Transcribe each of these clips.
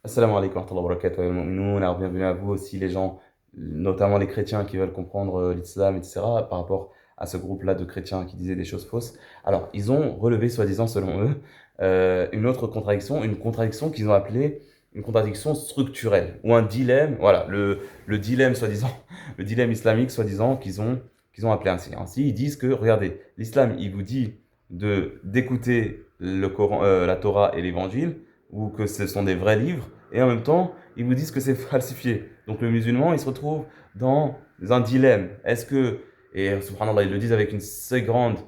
Assalamu alaikum wa rahmatullahi wa barakatuh. Alors, bienvenue à vous aussi, les gens, notamment les chrétiens qui veulent comprendre l'islam, etc., par rapport à ce groupe-là de chrétiens qui disaient des choses fausses. Alors, ils ont relevé, soi-disant, selon eux, une autre contradiction, une contradiction qu'ils ont appelée une contradiction structurelle, ou un dilemme, voilà, le dilemme, soi-disant, le dilemme islamique, soi-disant, qu'ils ont appelé ainsi. Ainsi, ils disent que, regardez, l'islam, il vous dit d'écouter le Coran, la Torah et l'Évangile, ou que ce sont des vrais livres, et en même temps, ils vous disent que c'est falsifié. Donc le musulman, il se retrouve dans un dilemme. Est-ce que, et subhanallah, ils le disent avec une si grande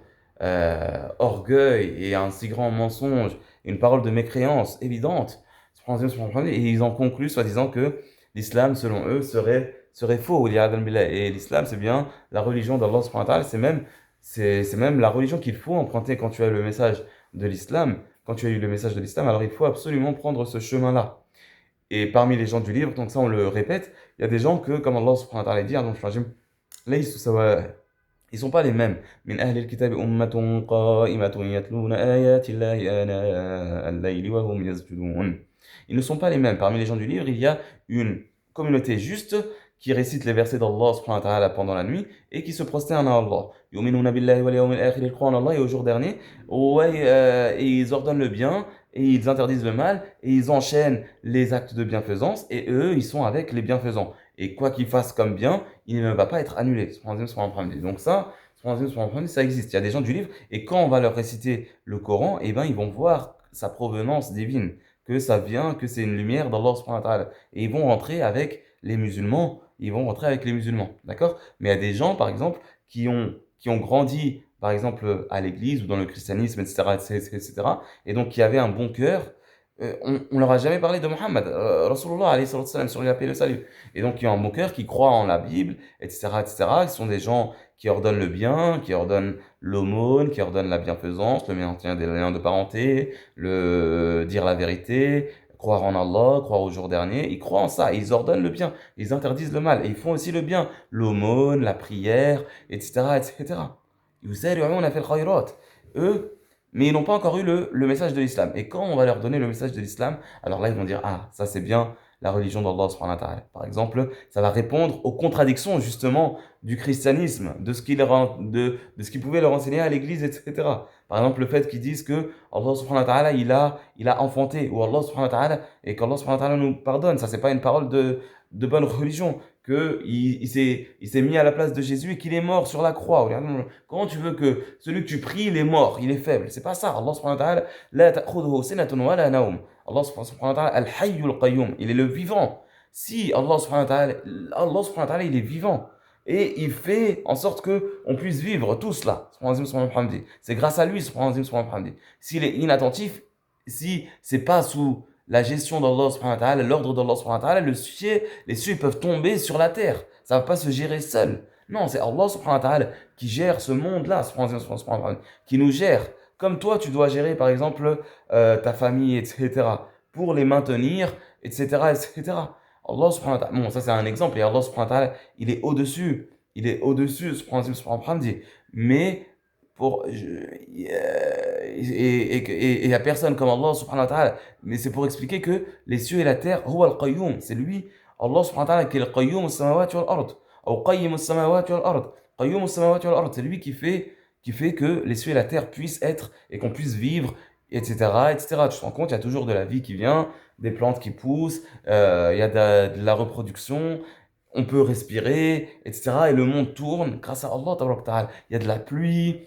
orgueil et un si grand mensonge, une parole de mécréance évidente, subhanallah, et ils en concluent soi-disant que l'islam, selon eux, serait faux. Et l'islam, c'est bien la religion d'Allah, subhanahu wa ta'ala, c'est même la religion qu'il faut emprunter quand tu as le message de l'islam. Quand tu as eu le message de l'islam, alors il faut absolument prendre ce chemin-là. Et parmi les gens du livre, donc ça on le répète, il y a des gens que, comme Allah subhanahu wa ta'ala dit, donc là ils sont pas les mêmes. من أهل الكتاب أمة قائمة يتلون آيات الله آناء الليل وهم يسجدون. Ils ne sont pas les mêmes. Parmi les gens du livre, il y a une communauté juste qui récite les versets d'Allah subhanahu wa ta'ala pendant la nuit et qui se prosterne à Allah. يؤمنون بالله واليوم الآخر, ils croient en Allah et au jour dernier. Ouais, et ils ordonnent le bien et ils interdisent le mal et ils enchaînent les actes de bienfaisance et eux, ils sont avec les bienfaisants. Et quoi qu'ils fassent comme bien, il ne va pas être annulé. Donc ça existe. Il y a des gens du livre et quand on va leur réciter le Coran, eh ben, ils vont voir sa provenance divine, que ça vient, que c'est une lumière d'Allah subhanahu wa ta'ala. Et ils vont rentrer avec les musulmans. Ils vont rentrer avec les musulmans. D'accord? Mais il y a des gens, par exemple, qui ont grandi, par exemple, à l'église ou dans le christianisme, etc., etc., etc., et donc qui avaient un bon cœur. On leur a jamais parlé de Mohammed, Rasulullah, alayhi salatu wassalam, sur la paix et le salut. Et donc, qui ont un bon cœur, qui croient en la Bible, etc., etc. Ils sont des gens qui ordonnent le bien, qui ordonnent l'aumône, qui ordonnent la bienfaisance, le maintien des liens de parenté, le dire la vérité, croire en Allah, croire au jour dernier. Ils croient en ça, ils ordonnent le bien, ils interdisent le mal, et ils font aussi le bien, l'aumône, la prière, etc., etc. يسارعون في الخيرات. Eux, mais ils n'ont pas encore eu le message de l'islam. Et quand on va leur donner le message de l'islam, alors là, ils vont dire, ah, ça c'est bien la religion d'Allah subhanahu wa ta'ala. Par exemple, ça va répondre aux contradictions, justement, du christianisme, de ce qu'ils pouvaient leur enseigner à l'église, etc. Par exemple, le fait qu'ils disent que Allah subhanahu wa ta'ala, il a enfanté, ou Allah subhanahu wa ta'ala, et qu'Allah subhanahu wa ta'ala nous pardonne. Ça, c'est pas une parole de bonne religion. Il s'est mis à la place de Jésus et qu'il est mort sur la croix. Comment tu veux que celui que tu pries, il est mort, il est faible? C'est pas ça. Allah subhanahu wa ta'ala, la ta'khudhuhu sinatun wa la nawm. Allah subhanahu wa ta'ala, al-hayyul qayyum. Il est le vivant. Si Allah subhanahu wa ta'ala, il est vivant. Et il fait en sorte que on puisse vivre tout cela. C'est grâce à lui, s'il est inattentif, si c'est pas sous la gestion d'Allah subhanahu wa ta'ala, l'ordre d'Allah subhanahu wa ta'ala, les cieux peuvent tomber sur la terre. Ça ne va pas se gérer seul. Non, c'est Allah subhanahu wa ta'ala qui gère ce monde-là, qui nous gère. Comme toi, tu dois gérer, par exemple, ta famille, etc., pour les maintenir, etc., etc. Allah subhanahu wa ta'ala, bon, ça c'est un exemple, et Allah subhanahu wa ta'ala, il est au-dessus, subhanahu wa ta'ala, mais et il n'y a personne comme Allah subhanahu wa ta'ala. Mais c'est pour expliquer que les cieux et la terre, huwa al-qayyum, c'est lui, Allah subhanahu wa ta'ala, qui est le qayyum as-samawati wal ard, ou qayyim as-samawati wal ard, qayyum as-samawati wal ard, c'est lui qui fait que les cieux et la terre puissent être, et qu'on puisse vivre, etc., etc. Tu te rends compte, il y a toujours de la vie qui vient, des plantes qui poussent, il y a de la reproduction, on peut respirer, etc. Et le monde tourne grâce à Allah, tabarak wa ta'ala. Il y a de la pluie,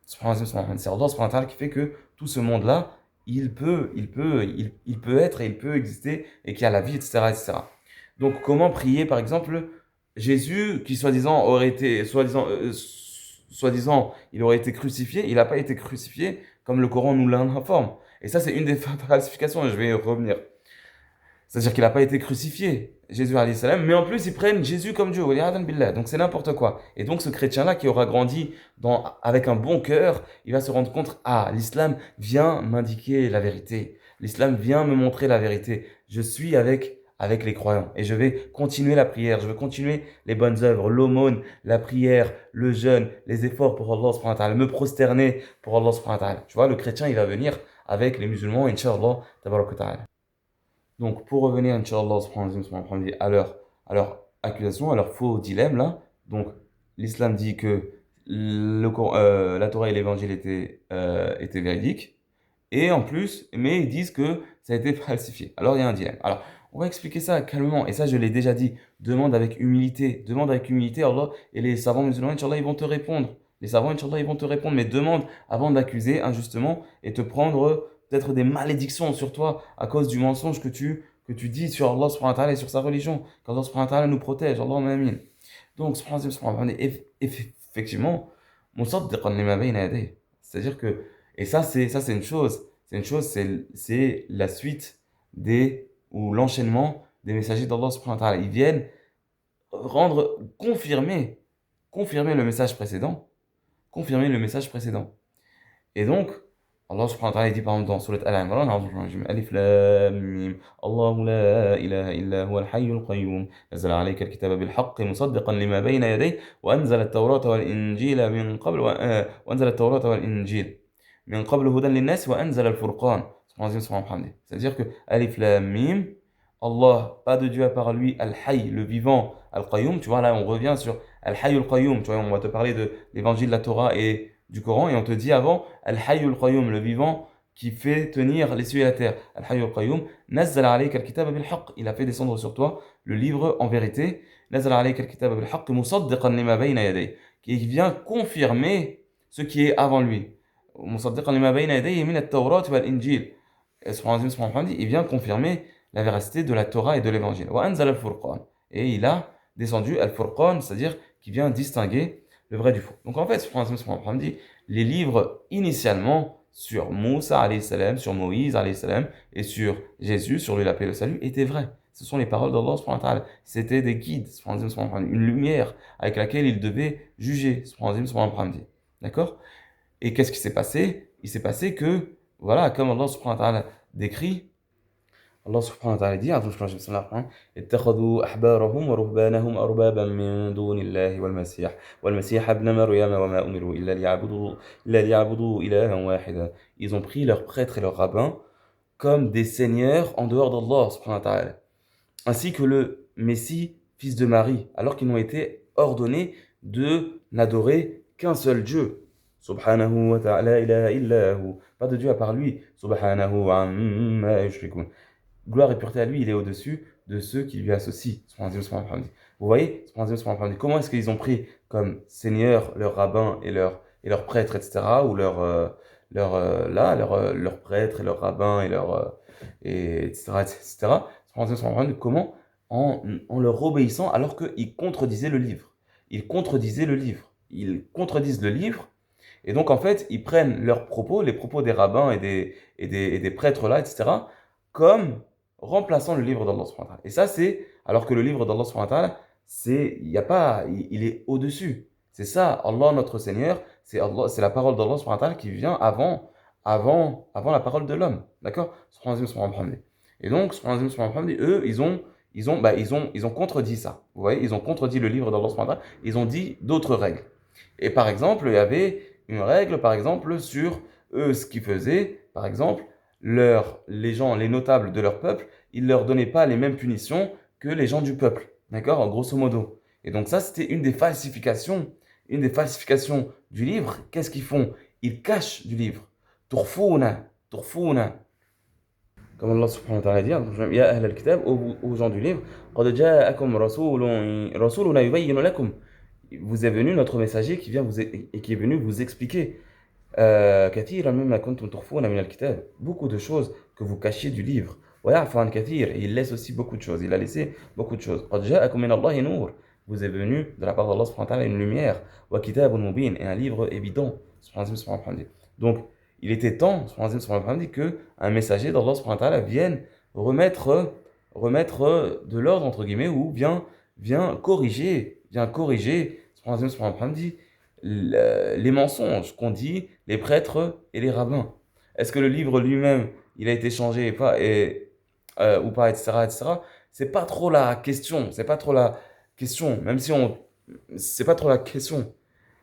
c'est Allah subhanahu wa ta'ala qui fait que tout ce monde-là, il peut être et il peut exister et qu'il y a la vie, etc., etc. Donc, comment prier, par exemple, Jésus, qui soi-disant aurait été, soi-disant, il aurait été crucifié, il n'a pas été crucifié comme le Coran nous l'informe. Et ça, c'est une des falsifications, et je vais y revenir. C'est-à-dire qu'il n'a pas été crucifié, Jésus alayhi salam, mais en plus ils prennent Jésus comme Dieu. Billah. Donc c'est n'importe quoi. Et donc ce chrétien-là qui aura grandi avec un bon cœur, il va se rendre compte, ah, l'islam vient m'indiquer la vérité. L'islam vient me montrer la vérité. Je suis avec les croyants et je vais continuer la prière, je vais continuer les bonnes œuvres, l'aumône, la prière, le jeûne, les efforts pour Allah subhanahu wa ta'ala, me prosterner pour Allah subhanahu wa ta'ala. Tu vois, le chrétien, il va venir avec les musulmans, Inch'Allah, tabarak wa ta'ala. Donc, pour revenir, Inch'Allah, à leur accusation, à leur faux dilemme, là, donc, l'islam dit que la Torah et l'évangile étaient véridiques, et en plus, mais ils disent que ça a été falsifié. Alors, il y a un dilemme. Alors, on va expliquer ça calmement, et ça, je l'ai déjà dit. Demande avec humilité, Allah, et les savants musulmans, Inch'Allah, ils vont te répondre. Les savants, Inch'Allah, ils vont te répondre, mais demande avant d'accuser injustement et te prendre peut-être des malédictions sur toi à cause du mensonge que tu dis sur Allah subhanahu wa ta'ala et sur sa religion. Qu'Allah subhanahu wa ta'ala nous protège. Allahumma amin. Donc, subhanahu wa ta'ala, effectivement, musaddiqan lima bayna yadayhi. C'est-à-dire que, et ça, c'est une chose, c'est la suite ou l'enchaînement des messagers d'Allah subhanahu wa ta'ala. Ils viennent confirmer, confirmer le message précédent, confirmer le message précédent. Et donc, Allah subhanahu wa ta'ala dit par exemple dans Surat Al-Imran, Alif Lam Mim, Allahu la ilaha illa huwa al-hayyul qayyum, nazala alayka al-kitaba bil haqqi musaddiqan lima bayna yadayhi, wa anzala at-taurata wal injila min qabl, wa anzala at-taurata wal injil min qabl hudan lin-nas, wa anzala al-furqan. C'est-à-dire que Alif Lam Mim, Allah, pas de Dieu à part lui, Al-Hayy, le vivant, Al-Qayyum, tu vois, là on revient sur Al-Hayyul Qayyum, tu vois, on va te parler de l'évangile de la Torah et du Coran, et on te dit avant, Al-Hayyul Qayyum, le vivant qui fait tenir les cieux et la terre. Al-Hayyul Qayyum, Nazzala alayka al-kitaba bil haqq, il a fait descendre sur toi le livre en vérité, Nazzala alayka al-kitaba bil haqq, musaddiqan lima bayna yadayhi, qui vient confirmer ce qui est avant lui. Musaddiqan lima bayna yadayhi min at-tawrat wal injil. Et il vient confirmer la véracité de la Torah et de l'évangile. Wa anzala al-furqan. Et il a descendu al-furqan, c'est-à-dire qui vient distinguer le vrai du faux. Donc en fait, dit, les livres initialement sur Moussa alayhi salam, sur Moïse alayhi salam, et sur Jésus, sur lui la paix et le salut, étaient vrais. Ce sont les paroles d'Allah subhanahu wa ta'ala. C'était des guides, une lumière avec laquelle il devait juger. D'accord? Et qu'est-ce qui s'est passé? Il s'est passé que, voilà, comme Allah subhanahu wa ta'ala décrit, Allah subhanahu wa ta'ala dit, اتخذوا أحبارهم ورهبانهم أربابا من دون الله والمسيح ابن مريم وما أمروا إلا ليعبدوا إلها واحدا. Ils ont pris leurs prêtres et leurs rabbins comme des seigneurs en dehors d'Allah subhanahu wa ta'ala, ainsi que le Messie, fils de Marie, alors qu'ils n'ont été ordonnés de n'adorer qu'un seul Dieu. Subhanahu wa ta'ala ilaha illahu. Pas de Dieu à part lui. Subhanahu amma yushrikun. Gloire et pureté à lui, il est au-dessus de ceux qui lui associent. Vous voyez, comment est-ce qu'ils ont pris comme seigneur leurs rabbins et leurs prêtres, etc., ou leurs prêtres et leurs rabbins etc., etc. Comment en leur obéissant alors qu'ils contredisaient le livre. Ils contredisaient le livre. Ils contredisent le livre. Et donc, en fait, ils prennent leurs propos, les propos des rabbins et des prêtres là, etc., comme remplaçant le livre d'Allah subhanahu wa ta'ala. Et ça, c'est, alors que le livre d'Allah subhanahu wa ta'ala, il y a pas, il est au-dessus. C'est ça, Allah notre Seigneur, c'est Allah, c'est la parole d'Allah subhanahu wa ta'ala qui vient avant la parole de l'homme. D'accord? Et donc, eux, ils ont contredit ça. Vous voyez, ils ont contredit le livre d'Allah subhanahu wa ta'ala, ils ont dit d'autres règles. Et par exemple, il y avait une règle, par exemple, sur eux, ce qu'ils faisaient, par exemple, les gens, les notables de leur peuple, ils ne leur donnaient pas les mêmes punitions que les gens du peuple. D'accord? Grosso modo. Et donc ça, c'était une des falsifications du livre. Qu'est-ce qu'ils font? Ils cachent du livre. Turfouna, turfouna. Comme Allah subhanahu wa ta'ala dit, Ya ahl al-kitab, aux gens du livre, قَدْ جَاءَكُمْ رَسُولُنَا يُبَيِّنُ لَكُمْ. Vous est venu notre messager qui est venu vous expliquer كثيرا مما كنتم تخفون من الكتاب, beaucoup de choses que vous cachiez du livre. ويعفو عن كثير, et il laisse aussi beaucoup de choses, il a laissé beaucoup de choses. قد جاءكم من الله نور, vous est venu de la part d'Allah subhanahu wa ta'ala une lumière, وكتاب مبين, et un livre évident. Donc il était temps que un messager d'Allah subhanahu wa ta'ala vienne remettre de l'ordre entre guillemets, ou vient corriger les mensonges qu'ont dit les prêtres et les rabbins. Est-ce que le livre lui-même, il a été changé ou pas, etc., etc. C'est pas trop la question, même si c'est pas trop la question.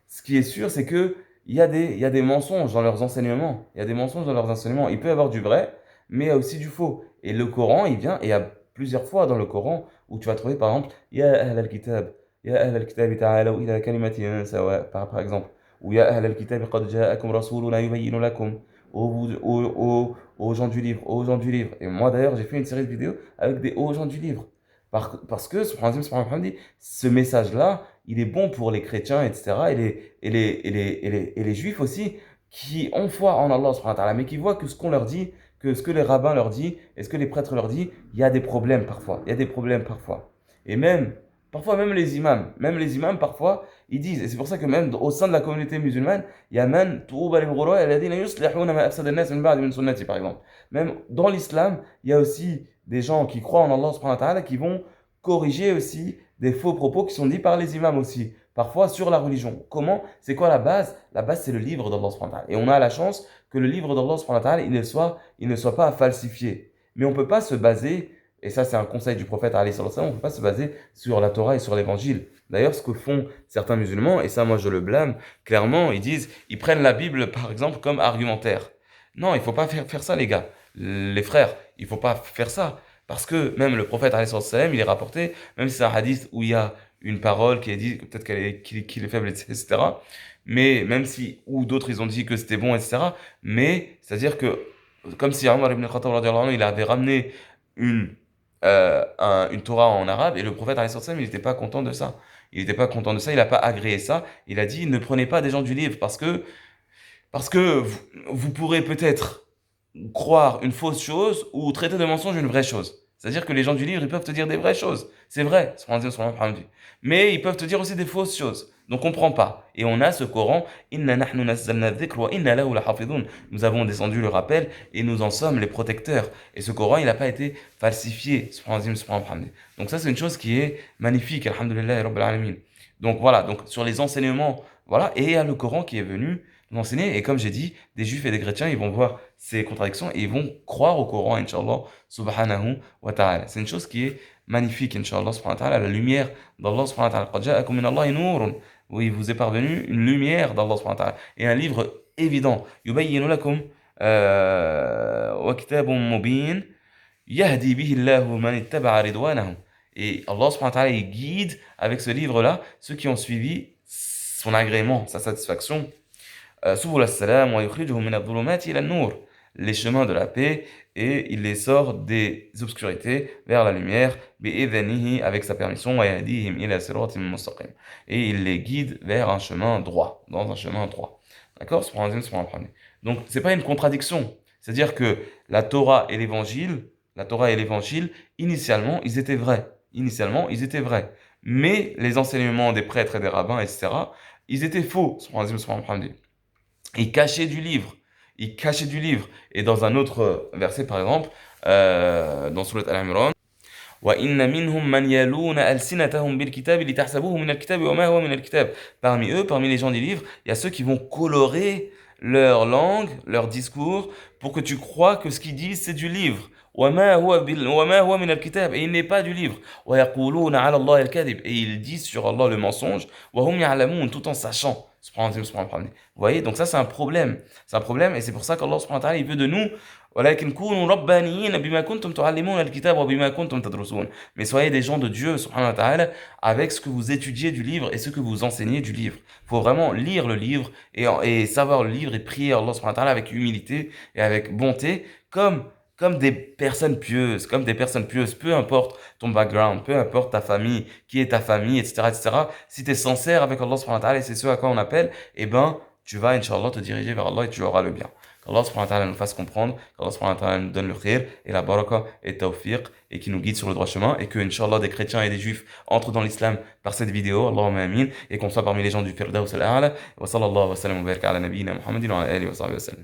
Ce qui est sûr, c'est que il y a des mensonges dans leurs enseignements. Il peut y avoir du vrai, mais il y a aussi du faux. Et le Coran, il vient, et il y a plusieurs fois dans le Coran où tu vas trouver par exemple, Ya ahl al-kitab, Ya ahl al-kitab ta'alaw ila kalimatin sawa, par exemple, ou Ya ahl al-kitab qad ja'akum rasuluna yubayyinu lakum, aux gens du livre, aux gens du livre. Et moi d'ailleurs, j'ai fait une série de vidéos avec des hauts gens du livre. Parce que, ce message-là, il est bon pour les chrétiens, etc. Et les juifs aussi, qui ont foi en Allah, subhanahu wa ta'ala, mais qui voient que ce qu'on leur dit, que ce que les rabbins leur disent, et ce que les prêtres leur disent, il y a des problèmes parfois. Il y a des problèmes parfois. Et même, parfois même les imams parfois, ils disent, et c'est pour ça que même au sein de la communauté musulmane, il y a même, par exemple. Même dans l'islam, il y a aussi des gens qui croient en Allah, subhanahu wa ta'ala, qui vont corriger aussi des faux propos qui sont dits par les imams aussi, parfois sur la religion. Comment? C'est quoi la base? La base, c'est le livre d'Allah subhanahu wa ta'ala. Et on a la chance que le livre d'Allah subhanahu wa ta'ala, il ne soit pas falsifié. Mais on ne peut pas se baser, et ça c'est un conseil du prophète alayhi sallallahu alayhi wa sallam, on ne peut pas se baser sur la Torah et sur l'évangile. D'ailleurs, ce que font certains musulmans, et ça moi je le blâme, clairement, ils prennent la Bible par exemple comme argumentaire. Non, il ne faut pas faire ça les gars, les frères, il ne faut pas faire ça. Parce que même le prophète, alayhi sallallahu alayhi wa sallam, il est rapporté, même si c'est un hadith où il y a une parole qui est dit, peut-être qu'il est faible, etc. Mais même si, ou d'autres ils ont dit que c'était bon, etc. Mais c'est-à-dire que, comme si Omar ibn Khattab, radiallahu anhu, il avait ramené une, une Torah en arabe, et le prophète, alayhi sallallahu alayhi wa sallam, il n'était pas content de ça. Il n'était pas content de ça, il n'a pas agréé ça. Il a dit, ne prenez pas des gens du livre, parce que vous pourrez peut-être croire une fausse chose ou traiter de mensonge une vraie chose. C'est-à-dire que les gens du livre, ils peuvent te dire des vraies choses. C'est vrai, mais ils peuvent te dire aussi des fausses choses. Donc on ne prend pas. Et on a ce Coran, Inna nahnu nazzalna dhikra wa inna lahu lahafidhun. Nous avons descendu le rappel et nous en sommes les protecteurs. Et ce Coran, il n'a pas été falsifié. Donc ça, c'est une chose qui est magnifique, alhamdulillah, rabbil alamin. Donc voilà, donc sur les enseignements, voilà, et il y a le Coran qui est venu nous enseigner. Et comme j'ai dit, des juifs et des chrétiens, ils vont voir ces contradictions et ils vont croire au Coran, Inch'Allah, subhanahu wa ta'ala. C'est une chose qui est magnifique, Inch'Allah, subhanahu wa ta'ala, la lumière d'Allah, subhanahu wa ta'ala. Qad ja'akum min Allahi nourun. Oui, il vous est parvenu une lumière d'Allah, subhanahu wa ta'ala. Et un livre évident. Yubayyinu lakum wa kitabun mubin yahdi bihi Allahu man ittaba'a ridwanahu. Et Allah, subhanahu wa ta'ala, il guide avec ce livre-là ceux qui ont suivi son agrément, sa satisfaction. Subul as-salam wa yukhrijuhum min adh-dhulumati ila an-nur, les chemins de la paix, et il les sort des obscurités vers la lumière, bi'idhnihi, avec sa permission, wa yahdihim ila siratin mustaqim, et il les guide vers un chemin droit, dans un chemin droit. D'accord? Donc c'est pas une contradiction, c'est-à-dire que la Torah et l'évangile, initialement ils étaient vrais, mais les enseignements des prêtres et des rabbins, etc., ils étaient faux. Il cachait du livre. Il cachait du livre. Et dans un autre verset, par exemple, dans Surat Al-Imran, وَإِنَّ مِنْهُمْ مَنْ يَلُونَ أَلْسِنَتَهُمْ بِالْكِتَابِ لِتَحْسَبُوهُ مِنَ الْكِتَابِ وَمَا هُوَ مِنَ الْكِتَابِ. Parmi eux, parmi les gens du livre, il y a ceux qui vont colorer leur langue, leur discours, pour que tu crois que ce qu'ils disent, c'est du livre. وَمَا هُوَ مِنَ الْكِتَابِ. Et il n'est pas du livre. وَيَقُولُونَ عَلَى اللَّهِ الْكَذِبِ. Et ils disent sur Allah le mensonge. وَهُمْ يَعْلَمُونَ. Tout en sachant. Vous voyez, donc ça c'est un problème. C'est un problème et c'est pour ça qu'Allah subhanahu wa ta'ala il veut de nous. Mais soyez des gens de Dieu subhanahu wa ta'ala avec ce que vous étudiez du livre et ce que vous enseignez du livre. Il faut vraiment lire le livre et savoir le livre et prier Allah subhanahu wa ta'ala avec humilité et avec bonté comme des personnes pieuses, peu importe ton background, peu importe ta famille, qui est ta famille, etc., etc. Si tu es sincère avec Allah subhanahu wa ta'ala et c'est ce à quoi on appelle, eh ben, tu vas, Inch'Allah, te diriger vers Allah et tu auras le bien. Qu'Allah subhanahu wa ta'ala nous fasse comprendre, qu'Allah subhanahu wa ta'ala nous donne le khir et la baraka et tawfiq et qui nous guide sur le droit chemin et que, Inch'Allah, des chrétiens et des juifs entrent dans l'islam par cette vidéo, Allahumma amin, et qu'on soit parmi les gens du Firdaus al-A'la, wa sallallahu wa sallam wa baraka ala nabiyyina Muhammadin wa ala alihi wa sahbihi wa sallam.